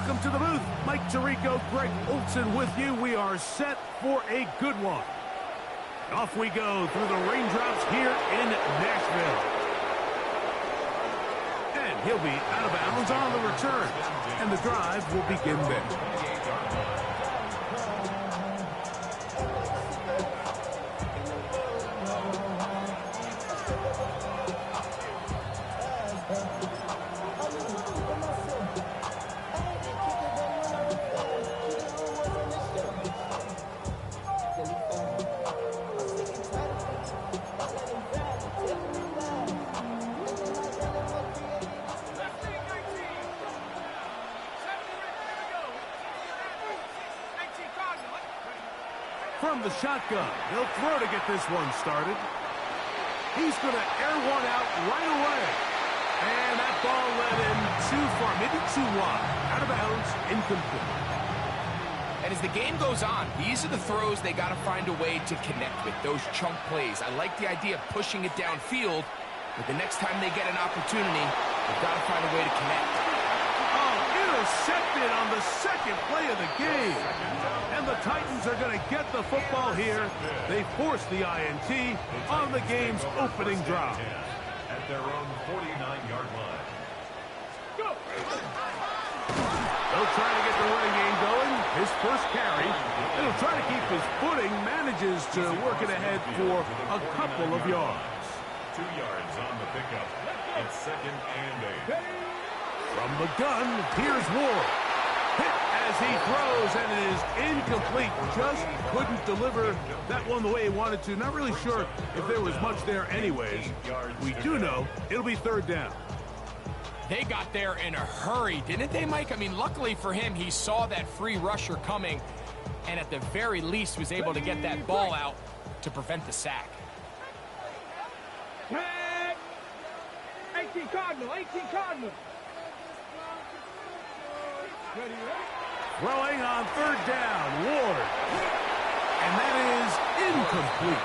Welcome to the booth. Mike Tirico, Greg Olson with you. We are set for a good one. Off we go through the raindrops here in Nashville. And he'll be out of bounds on the return. And the drive will begin there. From the shotgun, he'll throw to get this one started. He's going to air one out right away. And that ball led him too far, maybe too wide. Out of bounds, incomplete. And as the game goes on, these are the throws they got to find a way to connect with, those chunk plays. I like the idea of pushing it downfield, but the next time they get an opportunity, they've got to find a way to connect. Oh, intercepted on the second play of the game. And the Titans are going to get the football here. They force the INT on the game's opening drive. At their own 49-yard line. Go! They'll try to get the running game going. His first carry. And he'll try to keep his footing. Manages to work it ahead for a couple of yards. 2 yards on the pickup. It's 2nd and 8. From the gun, here's Ward. Hit as he throws, and it is incomplete. Just couldn't deliver that one the way he wanted to. Not really sure if there was much there anyways. We do know it'll be 3rd down. They got there in a hurry, didn't they, Mike? I mean, luckily for him, he saw that free rusher coming, and at the very least was able to get that ball out to prevent the sack. 18 Cardinal, 18 Cardinal. Throwing on 3rd down, Ward. And that is incomplete.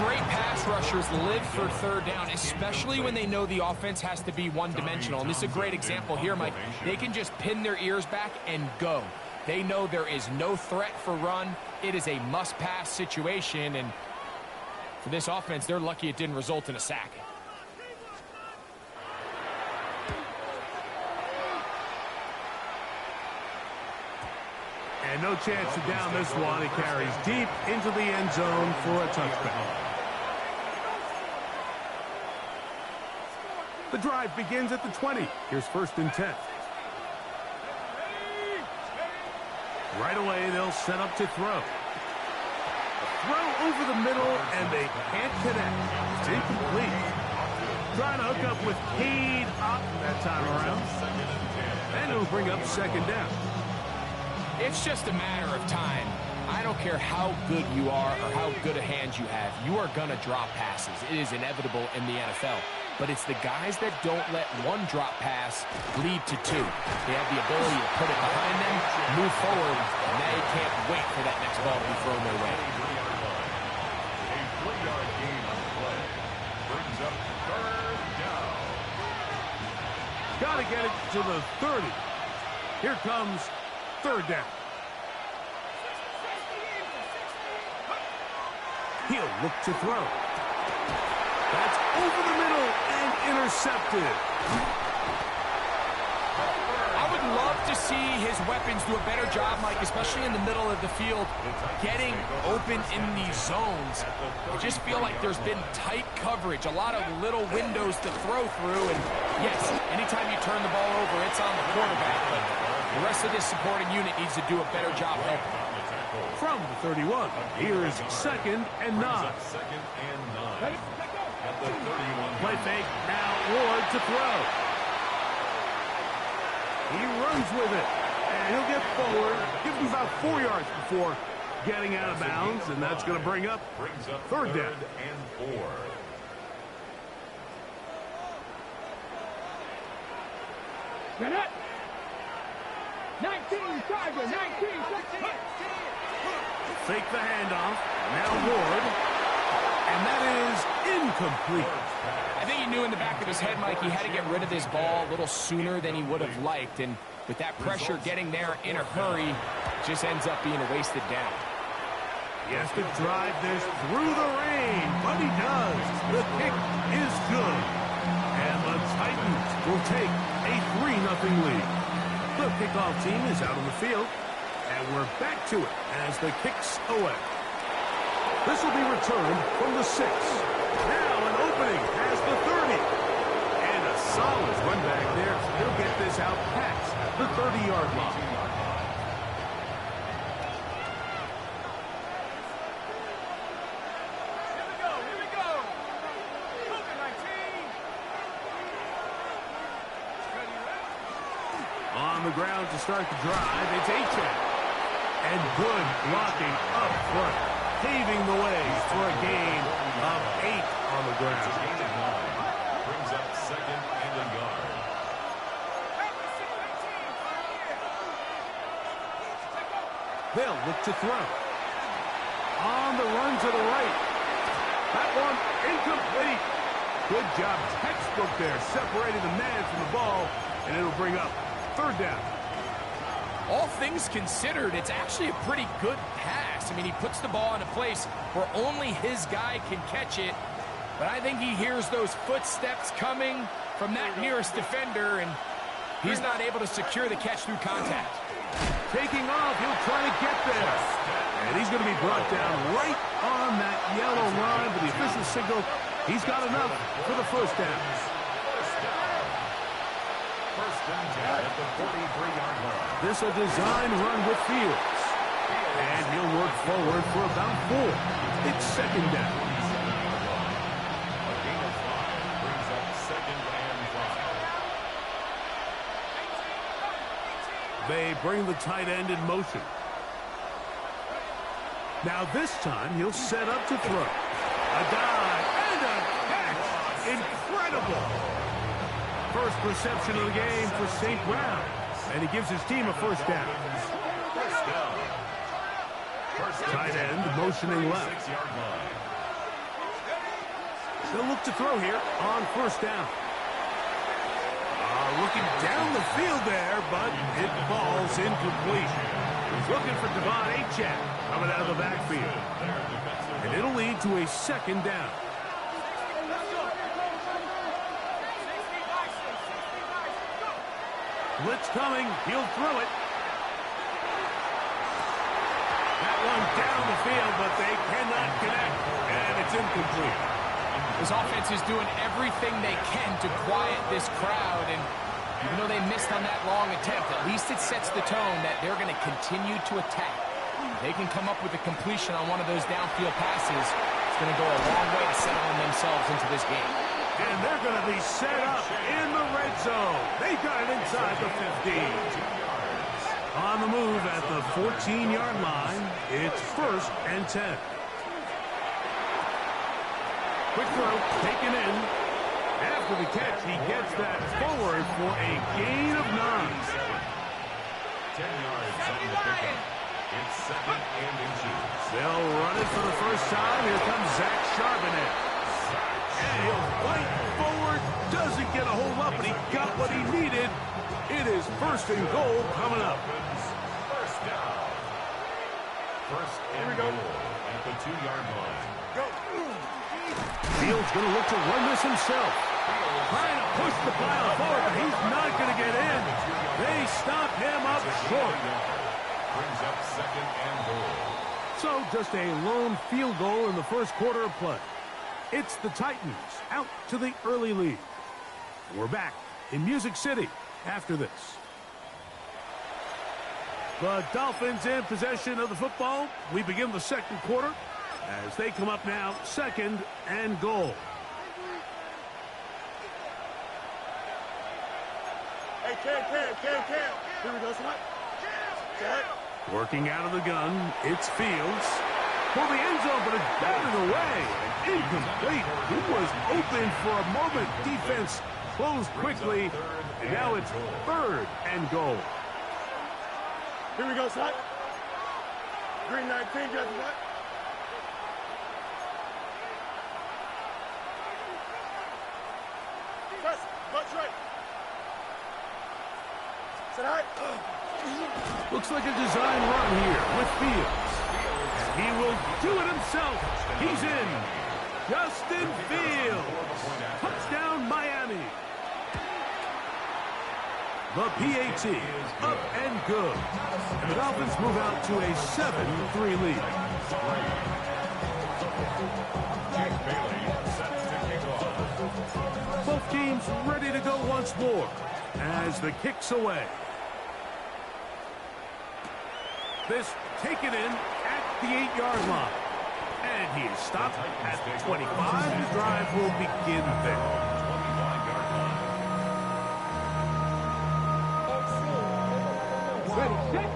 Great pass rushers live for 3rd down, especially when they know the offense has to be one-dimensional. And this is a great example here, Mike. They can just pin their ears back and go. They know there is no threat for run. It is a must-pass situation, and for this offense, they're lucky it didn't result in a sack. And no chance to down this one. It carries deep into the end zone for a touchback. The drive begins at the 20. Here's 1st and 10. Right away, they'll set up to throw. Throw over the middle, and they can't connect. It's incomplete. Trying to hook up with Cade up that time around. And it'll bring up 2nd down. It's just a matter of time. I don't care how good you are or how good a hand you have. You are going to drop passes. It is inevitable in the NFL. But it's the guys that don't let one drop pass lead to 2. They have the ability to put it behind them, move forward, and now you can't wait for that next ball to be thrown their way. A 3-yard gain on the play. Brings up 3rd down. Got to get it to the 30. Here comes 3rd down. He'll look to throw. That's over the middle and intercepted. I would love to see his weapons do a better job, Mike, especially in the middle of the field, getting open in these zones. I just feel like there's been tight coverage, a lot of little windows to throw through, and yes, anytime you turn the ball over, it's on the quarterback, but the rest of this supporting unit needs to do a better job helping. From the 31, here's 2nd and 9. 2nd and 9. At the 31. Play fake, now Ward to throw. He runs with it, and he'll get forward, give him about 4 yards before getting out of bounds, and that's going to bring up 3rd down. And 4. Get it. 19, Tiger, 19. Fake the handoff. Now Ward. And that is incomplete. I think he knew in the back of his head, Mike, he had to get rid of this ball a little sooner than he would have liked. And with that pressure getting there in a hurry, just ends up being a wasted down. He has to drive this through the rain, but he does. The kick is good. And the Titans will take a 3-0 lead. The kickoff team is out on the field, and we're back to it as the kick's away. This will be returned from the 6. Now an opening past the 30. And a solid run back there. He'll get this out past the 30-yard line. On the ground to start the drive, it's H.A. And good blocking up front, paving the way for a gain of 8 on the ground. Brings up second and a yard. They'll look to throw. On the run to the right. That one incomplete. Good job, textbook there, separating the man from the ball, and it'll bring up 3rd down. All things considered, it's actually a pretty good pass. I mean, he puts the ball in a place where only his guy can catch it. But I think he hears those footsteps coming from that nearest defender, and he's not able to secure the catch through contact. Taking off, he'll try to get there. And he's going to be brought down right on that yellow line with the official signal. He's got enough for the 1st down. First and 10 at the 43-yard line. This a design run with Fields. And he'll work forward for about 4. It's 2nd down. A gain of 5 brings up 2nd and 5. They bring the tight end in motion. Now this time he'll set up to throw. A dive and a catch. Incredible. First reception of the game for St. Brown. And he gives his team a 1st down. First down. Tight end motioning left. 6-yard line. They'll look to throw here on 1st down. Looking down the field there, but it falls incomplete. He's looking for Devon Achane coming out of the backfield. And it'll lead to a 2nd down. Blitz coming. He'll throw it. That one down the field, but they cannot connect. And it's incomplete. This offense is doing everything they can to quiet this crowd, and even though they missed on that long attempt, at least it sets the tone that they're going to continue to attack. If they can come up with a completion on one of those downfield passes, it's going to go a long way to settling themselves into this game. And they're going to be set up in the red zone. They got it inside the 15. On the move at the 14-yard line, it's 1st and 10. Quick throw, taken in. After the catch, he gets that forward for a gain of 9. 10 yards on the pickup. It's 2nd and inches. They'll run it for the 1st time. Here comes Zach Charbonnet. And he'll fight forward. Doesn't get a hold up, but he got what he needed. It is 1st and goal coming up. First down. First and goal at the 2-yard line. Fields going to look to run this himself. Trying to push the pile forward, but he's not going to get in. They stop him up short. Brings up 2nd and goal. So just a lone field goal in the 1st quarter of play. It's the Titans out to the early lead. We're back in Music City after this. The Dolphins in possession of the football. We begin the 2nd quarter as they come up now 2nd and goal. Hey, Cam. Here we go, son. Set. Working out of the gun, it's Fields. For the end zone, but it's batted away. Incomplete. He was open for a moment. Defense closed quickly. And now it's 3rd and goal. Here we go, son. Green 19, Jesse, what? Press, butt right. Looks like a design run here with Fields. And he will do it himself. He's in. Justin Fields. Touchdown, Miami. The PAT up and good. And the Dolphins move out to a 7-3 lead. Both teams ready to go once more as the kick's away. This taken in at the 8-yard line. And he is stopped at the 25. The drive will begin there. Ready, set.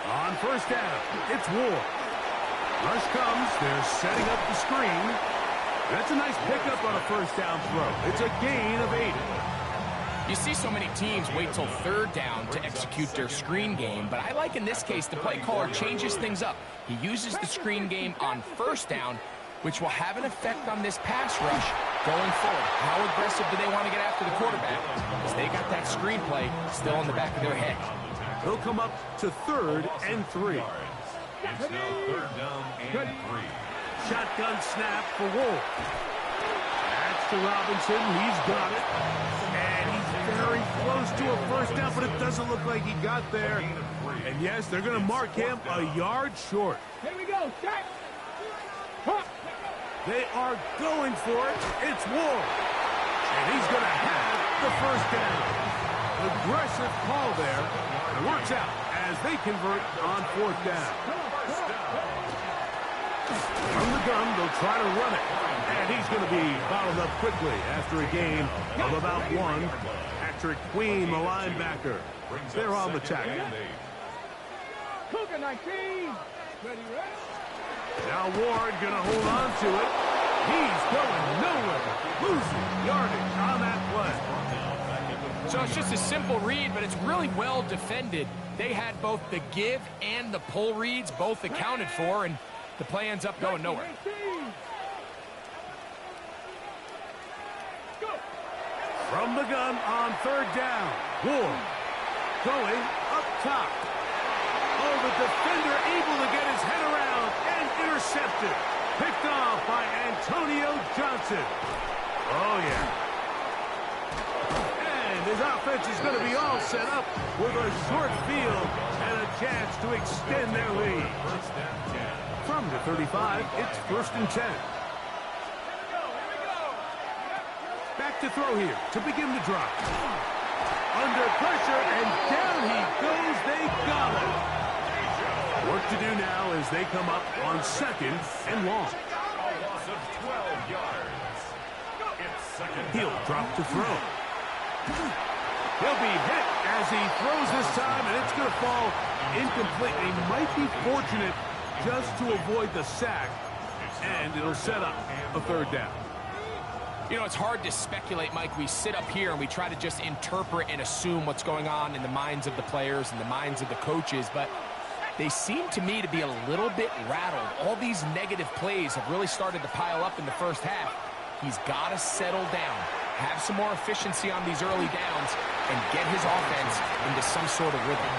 On first down, it's Ward. Rush comes. They're setting up the screen. That's a nice pickup on a first down throw. It's a gain of 8. You see so many teams wait till third down to execute their screen game, but I like in this case the play caller changes things up. He uses the screen game on first down, which will have an effect on this pass rush going forward. How aggressive do they want to get after the quarterback? Because they got that screen play still in the back of their head. He'll come up to 3rd and 3. It's now 3rd down and 3. Shotgun snap for Wolf. That's to Robinson. He's got it. And he's very close to a first down, but it doesn't look like he got there. And yes, they're going to mark him a yard short. Here we go, set. They are going for it. It's Ward. And he's going to have the first down. Aggressive call there. It works out as they convert on 4th down. From the gun, they'll try to run it. And he's going to be bottled up quickly after a gain of about 1. Patrick Queen, the linebacker. They're on the tackle. Cougar 19. Ready, ready. Now Ward going to hold on to it. He's going nowhere. Losing yardage on that play. So it's just a simple read, but it's really well defended. They had both the give and the pull reads both accounted for, and the play ends up going nowhere. From the gun on 3rd down. Ward going up top. Oh, the defender able to get his head around and intercepted. Picked off by Antonio Johnson. Oh, yeah. And his offense is going to be all set up with a short field and a chance to extend their lead. From the 35, it's 1st and 10. Back to throw here to begin the drive. Under pressure, and down he goes. They got it. Work to do now as they come up on 2nd and long. A loss of 12 yards. It's 2nd. He'll drop to throw. He'll be hit as he throws this time, and it's going to fall incomplete. He might be fortunate just to avoid the sack, and it'll set up a 3rd down. You know, it's hard to speculate, Mike. We sit up here and we try to just interpret and assume what's going on in the minds of the players and the minds of the coaches, but they seem to me to be a little bit rattled. All these negative plays have really started to pile up in the first half. He's got to settle down, have some more efficiency on these early downs, and get his offense into some sort of rhythm.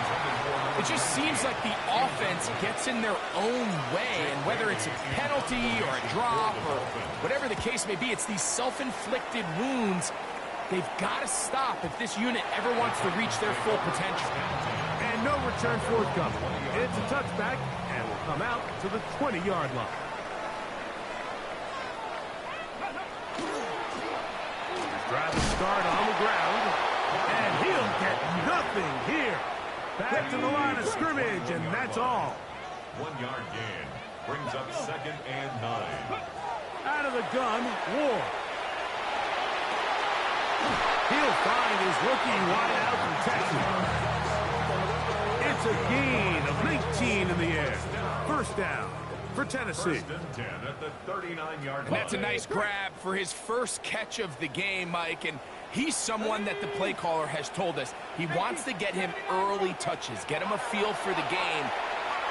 It just seems like the offense gets in their own way, and whether it's a penalty or a drop or whatever the case may be, it's these self-inflicted wounds. They've got to stop if this unit ever wants to reach their full potential. And no return forthcoming. It's a touchback, and will come out to the 20-yard line. Drive to start on the ground, and he'll get nothing here. Back to the line of scrimmage, and that's all. 1-yard gain brings up 2nd and 9. Out of the gun, Ward. He'll find his rookie wideout from Texas. It's a gain of 19 in the air. 1st down for Tennessee. 1st and 10 at the 39-yard line. That's a nice grab for his first catch of the game, Mike, and he's someone that the play caller has told us he wants to get him early touches, get him a feel for the game.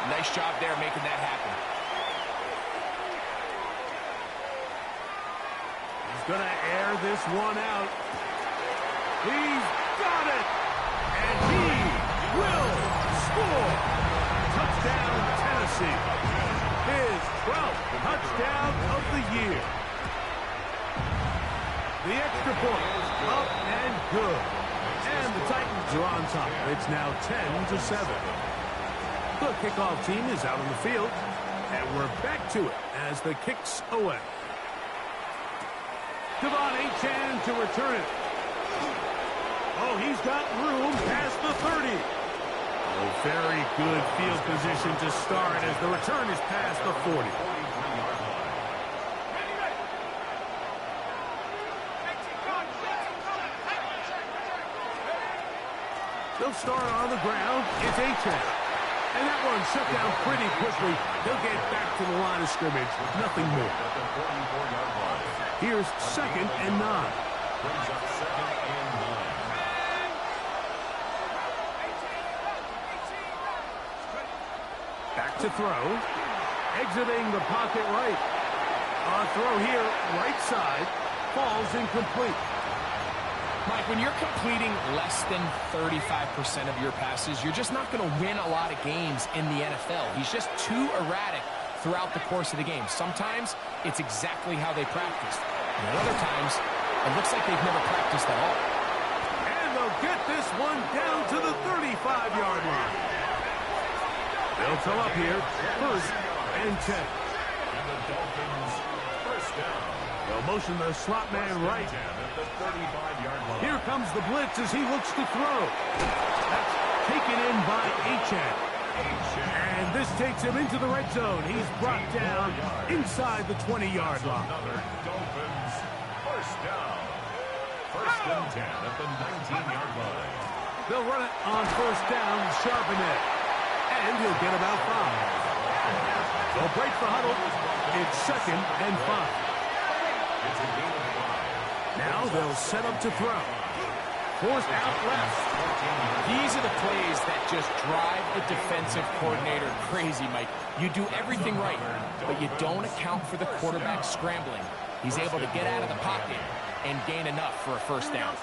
Nice job there making that happen. Gonna air this one out. He's got it! And he will score! Touchdown, Tennessee. His 12th touchdown of the year. The extra point, up and good. And the Titans are on top. It's now 10-7. The kickoff team is out on the field. And we're back to it as the kick's away. Devon Achane to return it. Oh, he's got room past the 30. Oh, very good field position to start as the return is past the 40. They'll start on the ground. It's Achane. And that one shut down pretty quickly. They'll get back to the line of scrimmage. Nothing more. Here's 2nd and 9. Back to throw. Exiting the pocket right. On throw here, right side. Falls incomplete. Mike, when you're completing less than 35% of your passes, you're just not going to win a lot of games in the NFL. He's just too erratic throughout the course of the game. Sometimes it's exactly how they practiced. And other times, it looks like they've never practiced at all. And they'll get this one down to the 35-yard line. They'll fill up here, 1st and 10. And the Dolphins first down. They'll motion the slot man right. At the 35-yard line. Here comes the blitz as he looks to throw. That's taken in by Achane. And this takes him into the red zone. He's brought down inside the 20-yard line. Another Dolphins first down. 1st and 10 at the 19-yard line. They'll run it on 1st down, sharpen it. And he'll get about 5. They'll break the huddle. It's 2nd and 5. It's a gain of 5. Now they'll set up to throw. Forced out left. These are the plays that just drive the defensive coordinator crazy, Mike. You do everything right, but you don't account for the quarterback scrambling. He's able to get out of the pocket and gain enough for a 1st down.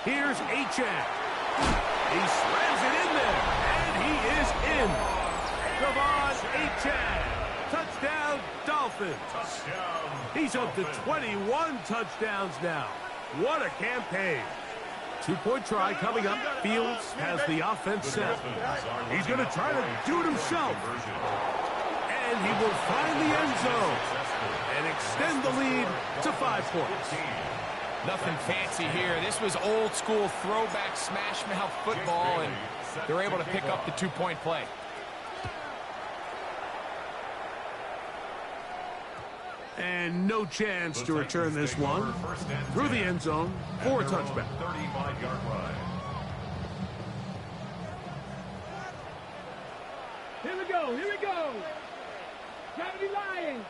Here's Achane. He slams it in there, and he is in. Devon Achane. Touchdown, Dolphins. Touchdown. He's up to 21 touchdowns now. What a campaign. 2-point try coming up. Fields has the offense set. He's going to try to do it himself. And he will find the end zone and extend the lead to 5 points. Nothing fancy here. This was old school throwback smash mouth football, and they're able to pick up the 2-point play. And no chance to return this one through the end zone for a touchback. 35-yard line. Here we go, here we go. Gotta be lying.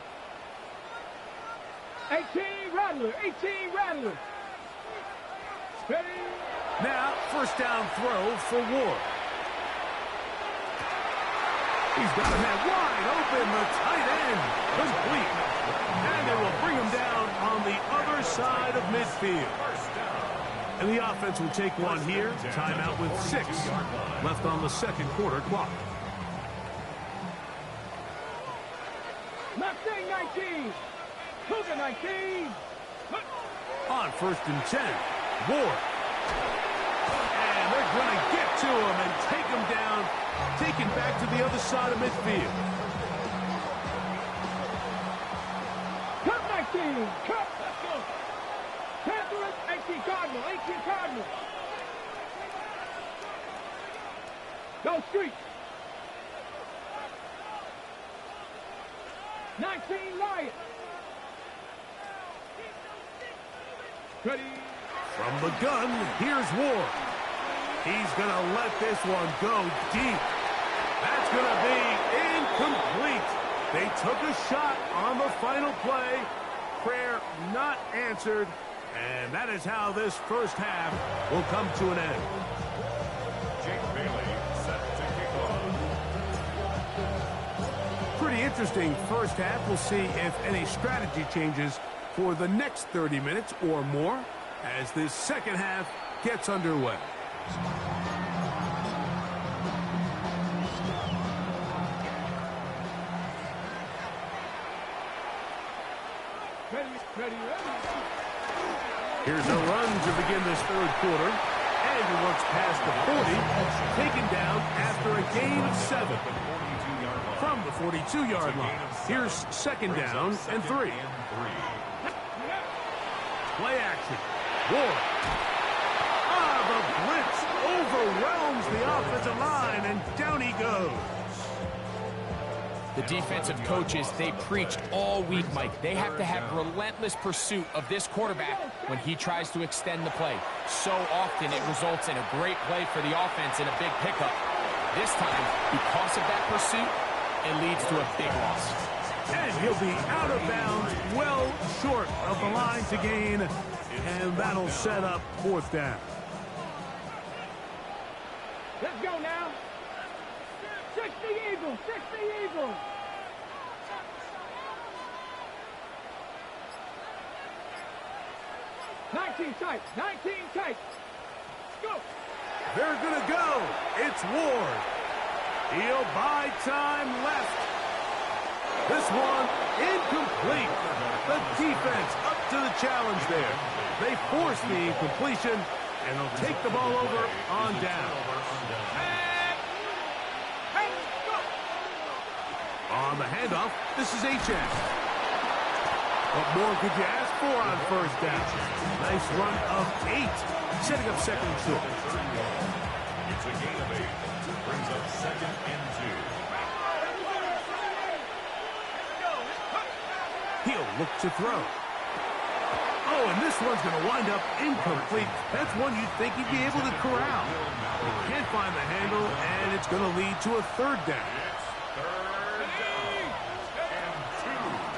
18 Rattler, 18 Rattler. Ready? Now, 1st down throw for Ward. He's got a man wide open, the tight end, complete. And they will bring him down on the other side of midfield. And the offense will take one here. Timeout with 6 left on the 2nd quarter clock. Mustang 19. Cougar 19. On 1st and 10, Ward. And they're going to get to him and take him down, taken back to the other side of midfield. Cup 19. Cup. Let's go. Panthers 18 Cardinal. 18 Cardinal. Go Street. 19 Lions. Ready. From the gun, here's Ward. He's going to let this one go deep. That's going to be incomplete. They took a shot on the final play. Prayer not answered. And that is how this 1st half will come to an end. Jake Bailey set to kick off. Pretty interesting first half. We'll see if any strategy changes for the next 30 minutes or more as this second half gets underway. Here's a run to begin this third quarter. And he works past the 40, taken down after a gain of 7. From the 42-yard line. Here's second down and 3. Play action. Ward. The blitz overwhelms the offensive line, and down he goes. The defensive coaches, they preached all week, Mike. They have to have relentless pursuit of this quarterback when he tries to extend the play. So often it results in a great play for the offense and a big pickup. This time, because of that pursuit, it leads to a big loss. And he'll be out of bounds, well short of the line to gain, and that'll set up fourth down. Let's go now. 60 Eagles, 60 Eagles. Nineteen tight, 19 tight. Go. They're going to go. It's Ward. He'll buy time left. This one incomplete. The defense up to the challenge there. They force the incompletion, and they'll take the ball over on down. On the handoff, this is Achane. What more could you ask for on first down? Nice run of 8, setting up second and 2. It's a gain of 8. Brings up second and 2. He'll look to throw. Oh, and this one's going to wind up incomplete. That's one you'd think he'd be able to corral. He can't find the handle, and it's going to lead to a third down.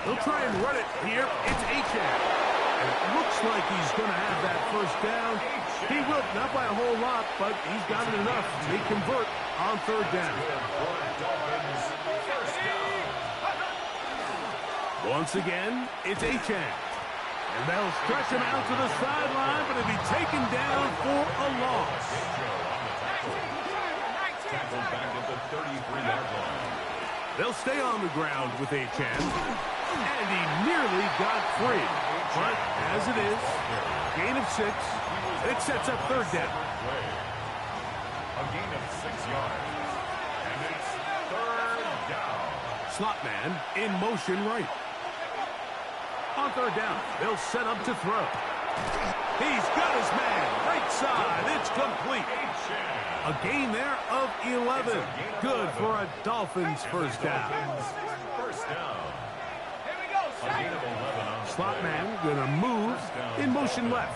He'll try and run it here. It's Achane. And it looks like he's going to have that first down. He will, not by a whole lot, but he's got it enough to convert on third down. Once again, it's Achane. And they'll stretch him out to the sideline, but he'll be taken down for a loss. Tackled back at the 33-yard line. They'll stay on the ground with Achane. And he nearly got free. But as it is, gain of 6, it sets up third down. A gain of 6 yards. And it's third down. Slot man in motion right. On third down, they'll set up to throw. He's got his man. Right side. It's complete. A gain there of 11. Good for a Dolphins first down. First down. Slot man gonna move in motion left.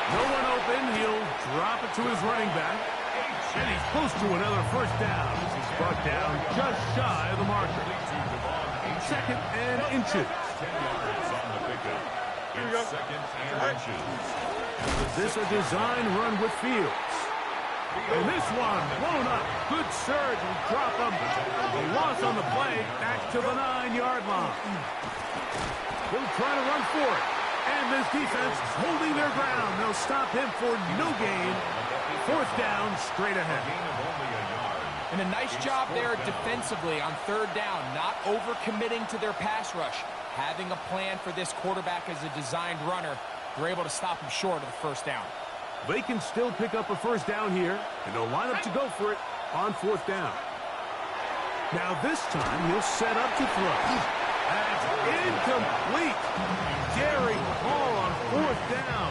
No one open. He'll drop it to his running back. And he's close to another first down. He's brought down just shy of the marker. Second and inches. 10 yards on the pickup. It's second and inches. Is this a design run with Fields? And this one blown up. Good surge and drop him. A loss on the play back to the 9-yard line. He'll try to run for it. And this defense holding their ground. They'll stop him for no gain. Fourth down straight ahead. And a nice job there defensively on third down, not overcommitting to their pass rush. Having a plan for this quarterback as a designed runner, they're able to stop him short of the first down. They can still pick up a first down here, and they'll line up to go for it on fourth down. Now this time, he'll set up to throw. That's incomplete. Daring ball on fourth down.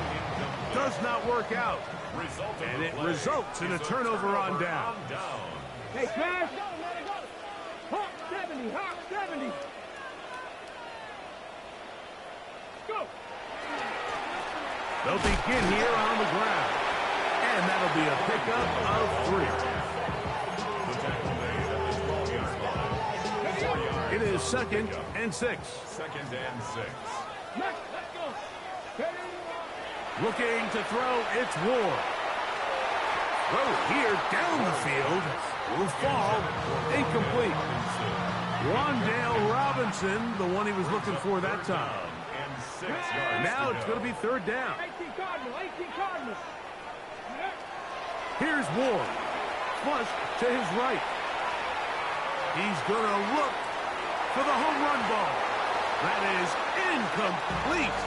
Does not work out. And it results in a turnover on down. Hey, Smash! Hawk 70, Hawk 70. Go! They'll begin here on the ground. And that'll be a pickup of 3. It is second and 6. Second and 6. Let's go! Looking to throw, it's Ward. Throw here down the field. Will fall. Incomplete. Wandale Robinson, the one he was looking for that time. Now it's going to be third down. 18 Cardinal, 18 Cardinal. Here's Ward. Flush to his right. He's going to look for the home run ball. That is incomplete.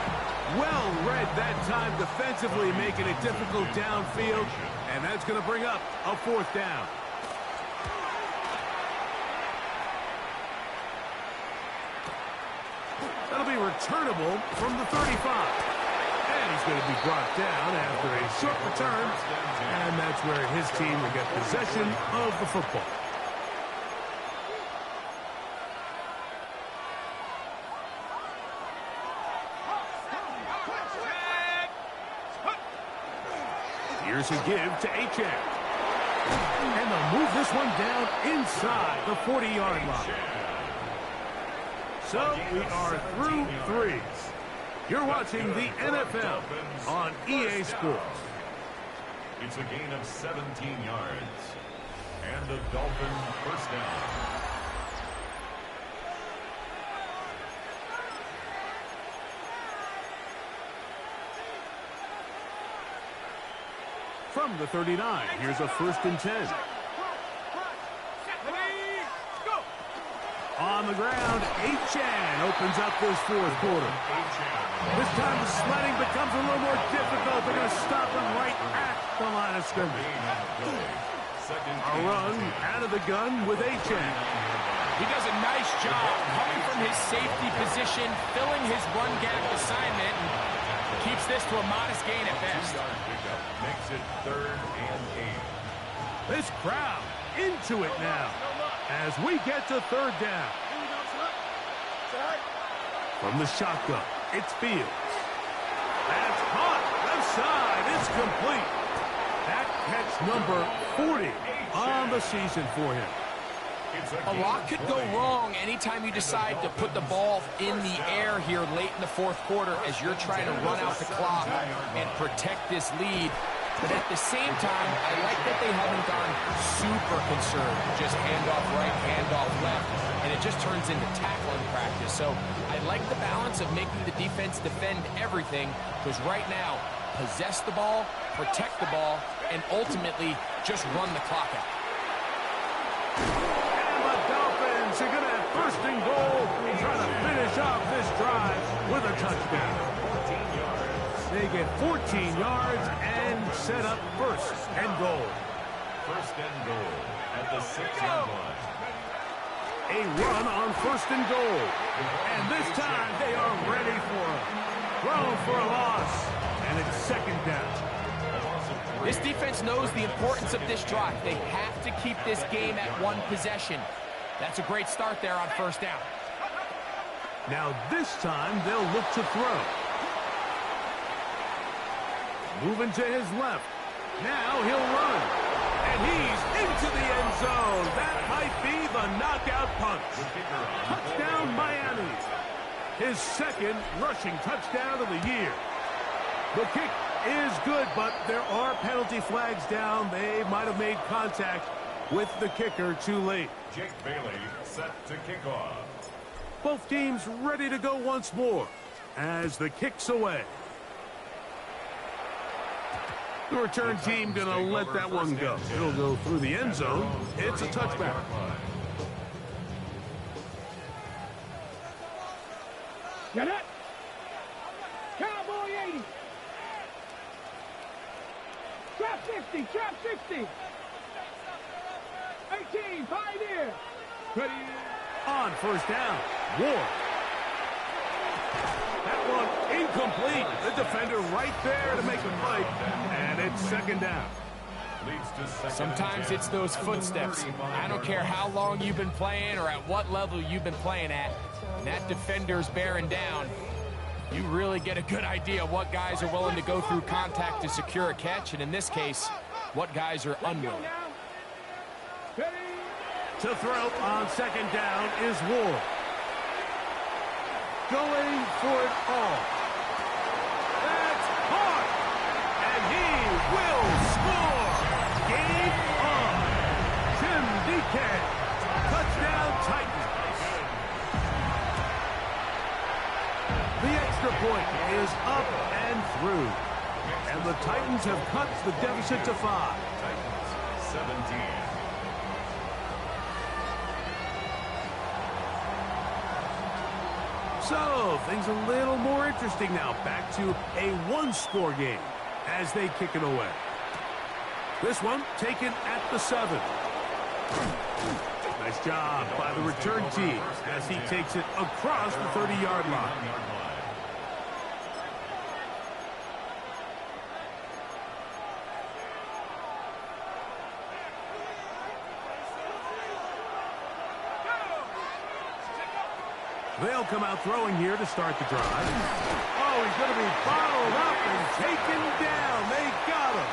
Well read that time defensively, making it difficult downfield. And that's going to bring up a fourth down. That'll be returnable from the 35. And he's going to be brought down after a short return. And that's where his team will get possession of the football. Here's a give to Achane. And they'll move this one down inside the 40-yard line. So we are through threes. You're watching the NFL on EA Sports. It's a gain of 17 yards. And the Dolphins first down. From the 39, here's a 1st and 10. On the ground, Achane opens up this fourth quarter. This time the sledding becomes a little more difficult. They're going to stop him right at the line of scrimmage. A run out of the gun with Achane. He does a nice job coming from his safety position, filling his run gap assignment, and keeps this to a modest gain at best. Makes it 3rd and 8. This crowd into it now as we get to 3rd down. From the shotgun, it's Fields. That's hot. Left side. It's complete. That catch number 40 on the season for him. A lot could go wrong anytime you decide to put the ball in the air here late in the fourth quarter as you're trying to run out the clock and protect this lead. But at the same time, I like that they haven't gone super conservative. Just handoff right, handoff left, and it just turns into tackling practice. So I like the balance of making the defense defend everything, because right now, possess the ball, protect the ball, and ultimately just run the clock out. And the Dolphins are going to have 1st and goal, trying to finish off this drive with a touchdown. They get 14 yards and set up 1st and goal. 1st and goal at the 6-yard line. A run on 1st and goal. And this time they are ready for it. Thrown for a loss. And it's 2nd down. This defense knows the importance of this drive. They have to keep this game at 1 possession. That's a great start there on 1st down. Now this time they'll look to throw. Moving to his left. Now he'll run. And he's into the end zone. That might be the knockout punch. Touchdown, Miami. His 2nd rushing touchdown of the year. The kick is good, but there are penalty flags down. They might have made contact with the kicker too late. Jake Bailey set to kick off. Both teams ready to go once more as the kick's away. The return team going to let that one go. It'll go through the end zone. It's a touchback. Get it? Cowboy 80. Trap 60, trap 60. 18, Pioneer. Ready. On 1st down, Ward. That one incomplete. The defender right there to make the play. And it's 2nd down. Sometimes it's those footsteps. I don't care how long you've been playing or at what level you've been playing at. And that defender's bearing down. You really get a good idea of what guys are willing to go through contact to secure a catch. And in this case, what guys are unwilling. To throw on 2nd down is Ward. Going for it all. That's hard. And he will score. Game on. Tim The extra point is up and through. And the Titans have cut the deficit to 5. Titans 17. So, things a little more interesting now. Back to a one-score game as they kick it away. This one taken at the 7. Nice job by the return team as he takes it across the 30-yard line. They'll come out throwing here to start the drive. Oh, he's going to be bottled up and taken down. They got him.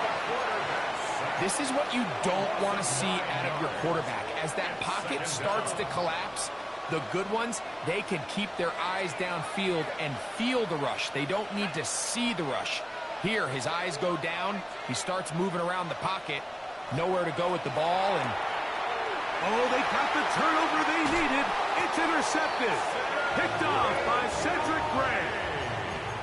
This is what you don't want to see out of your quarterback. As that pocket starts to collapse, the good ones, they can keep their eyes downfield and feel the rush. They don't need to see the rush. Here, his eyes go down. He starts moving around the pocket. Nowhere to go with the ball, and oh, they got the turnover they needed. It's intercepted. Picked off by Cedric Gray.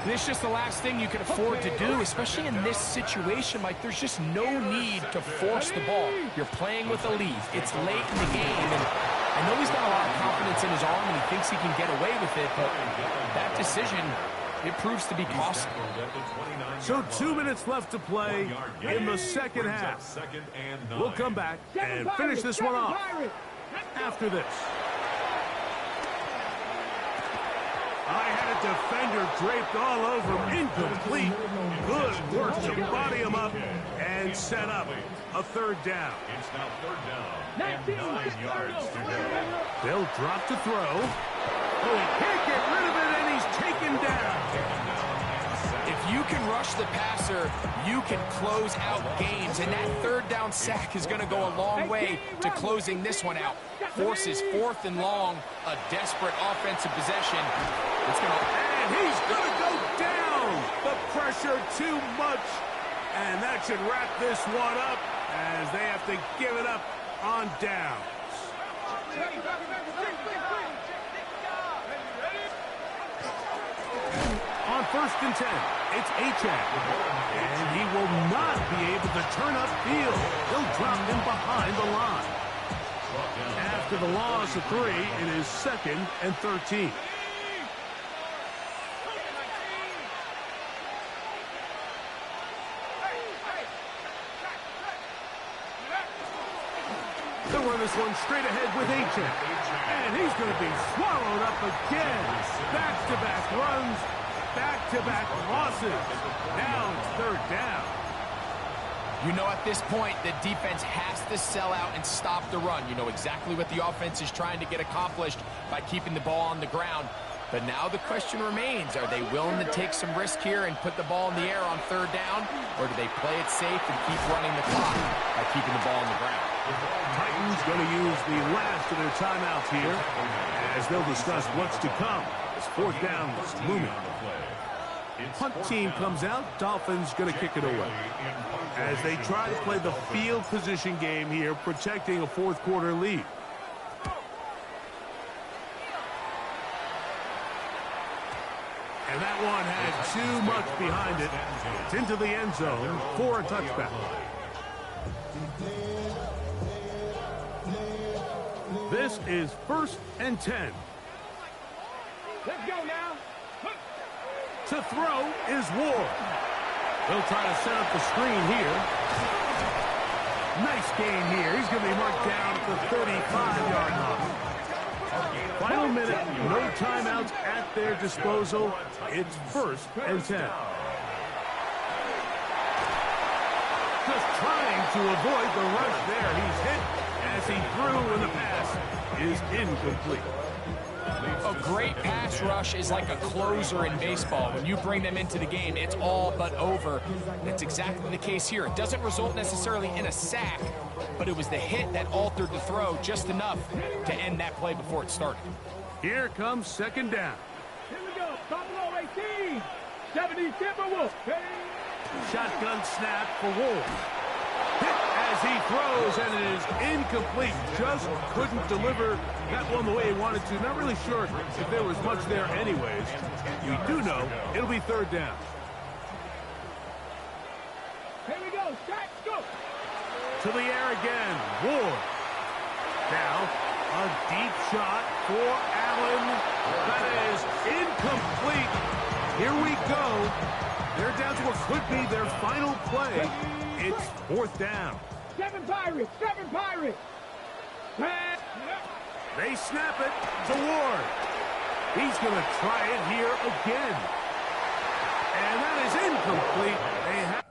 And it's just the last thing you can afford to do, especially in this situation. Like, there's just no need to force the ball. You're playing with a lead. It's late in the game, and I know he's got a lot of confidence in his arm, and he thinks he can get away with it, but that decision, it proves to be costly. So 2 minutes left to play in the second half. We'll come back and finish this one off after this. I had a defender draped all over him. Incomplete. Good work to body him up and set up a third down. It's now third down and 9 yards to go. They'll drop to throw. Oh, he can't get rid of it, and he's taken down. If you can rush the passer, you can close out games, and that third down sack is going to go a long way to closing this one out. Forces 4th and long, a desperate offensive possession. It's going to, and he's going to go down. The pressure too much, and that should wrap this one up as they have to give it up on downs. On 1st and 10, it's Achane. And he will not be able to turn upfield. He'll drop him behind the line. After the loss of 3, it is 2nd and 13. They'll run this one straight ahead with Achane. And he's going to be swallowed up again. Back-to-back runs, back-to-back losses. Now it's 3rd down. you know at this point the defense has to sell out and stop the run. You know exactly what the offense is trying to get accomplished by keeping the ball on the ground. But now the question remains, are they willing to take some risk here and put the ball in the air on 3rd down? Or do they play it safe and keep running the clock by keeping the ball on the ground? Titans going to use the last of their timeouts here as they'll discuss what's to come as 4th down is looming. Punt team comes out. Dolphins going to kick it away as they try to play the field position game here, protecting a 4th quarter lead. And that one had too much behind it. It's into the end zone for a touchback. This is 1st and 10. Let's go now. To throw is Ward. They'll try to set up the screen here. Nice gain here. He's going to be marked down at the 35-yard line. Final minute, no timeouts at their disposal. It's 1st and 10. Just trying to avoid the rush there. He's hit as he threw, and the pass is incomplete. A great pass rush is like a closer in baseball. When you bring them into the game, it's all but over. That's exactly the case here. It doesn't result necessarily in a sack, but it was the hit that altered the throw just enough to end that play before it started. Here comes 2nd down. Here we go. Buffalo 18. 70 Timberwolves. Hey. Shotgun snap for Wolves. Hit as as he throws, and it is incomplete. Just couldn't deliver that one the way he wanted to. Not really sure if there was much there anyways. We do know it'll be third down. Here we go. Strike, go. To the air again. Ward. Now, a deep shot for Allen. That is incomplete. Here we go. They're down to what could be their final play. It's fourth down. Seven Pirates. Seven Pirates. Pass. They snap it to Ward. He's going to try it here again. And that is incomplete. They have